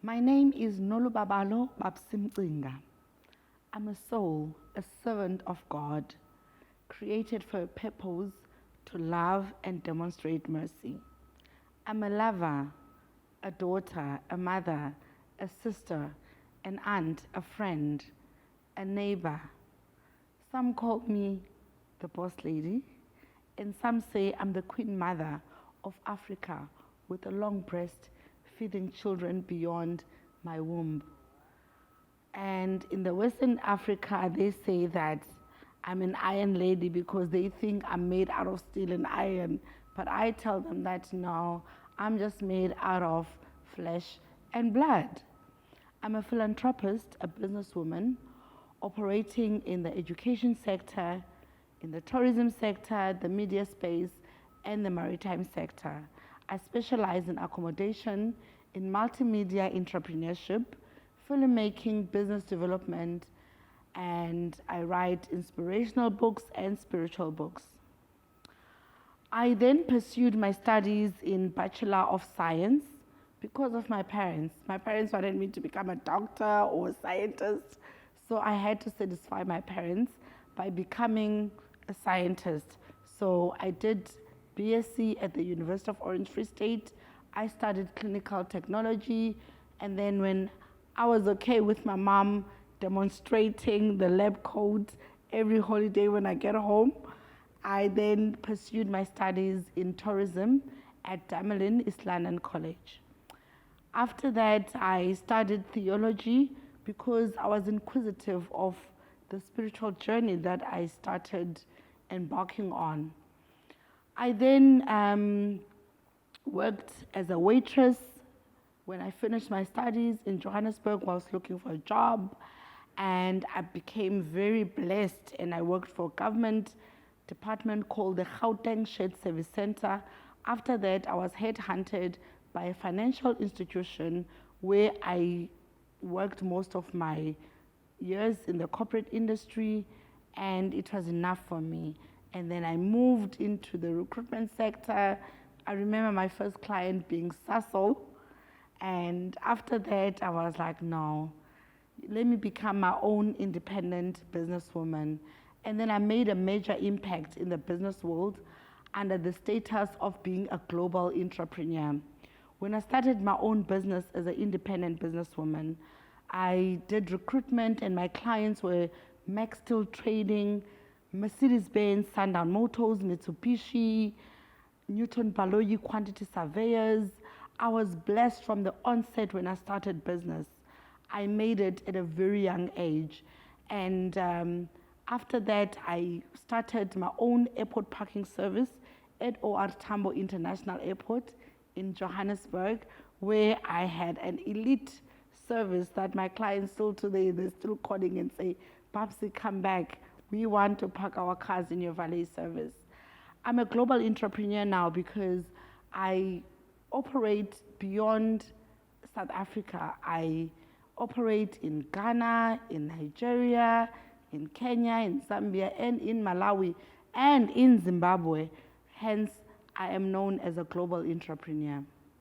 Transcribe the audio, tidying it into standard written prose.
My name is Nolubabalo Babsi Mcinga. I'm a soul, a servant of God, created for a purpose to love and demonstrate mercy. I'm a lover, a daughter, a mother, a sister, an aunt, a friend, a neighbor. Some call me the boss lady, and some say I'm the queen mother of Africa with a long breast feeding children beyond my womb. And in the Western Africa, they say that I'm an iron lady because they think I'm made out of steel and iron. But I tell them that no, I'm just made out of flesh and blood. I'm a philanthropist, a businesswoman, operating in the education sector, in the tourism sector, the media space, and the maritime sector. I specialize in accommodation, in multimedia entrepreneurship, filmmaking, business development, and I write inspirational books and spiritual books. I then pursued my studies in Bachelor of Science because of my parents. My parents wanted me to become a doctor or a scientist, so I had to satisfy my parents by becoming a scientist. So I did BSc at the University of Orange Free State. I studied clinical technology, and then when I was okay with my mom demonstrating the lab coat every holiday when I get home, I then pursued my studies in tourism at Damelin East London College. After that, I studied theology because I was inquisitive of the spiritual journey that I started embarking on. I then worked as a waitress when I finished my studies in Johannesburg whilst looking for a job, and I became very blessed, and I worked for a government department called the Gauteng Shared Service Center. After that, I was headhunted by a financial institution where I worked most of my years in the corporate industry, and it was enough for me. And then I moved into the recruitment sector. I remember my first client being Sasol, and after that, I was like, no, let me become my own independent businesswoman. And then I made a major impact in the business world under the status of being a global entrepreneur. When I started my own business as an independent businesswoman, I did recruitment, and my clients were Max Steel Trading, Mercedes-Benz, Sundown Motors, Mitsubishi, Newton Baloyi Quantity Surveyors. I was blessed from the onset when I started business. I made it at a very young age. And after that, I started my own airport parking service at OR Tambo International Airport in Johannesburg, where I had an elite service that my clients still today, they're still calling and say, Babsi, come back. We want to park our cars in your valet service. I'm a global entrepreneur now because I operate beyond South Africa. I operate in Ghana, in Nigeria, in Kenya, in Zambia, and in Malawi, and in Zimbabwe. Hence, I am known as a global entrepreneur.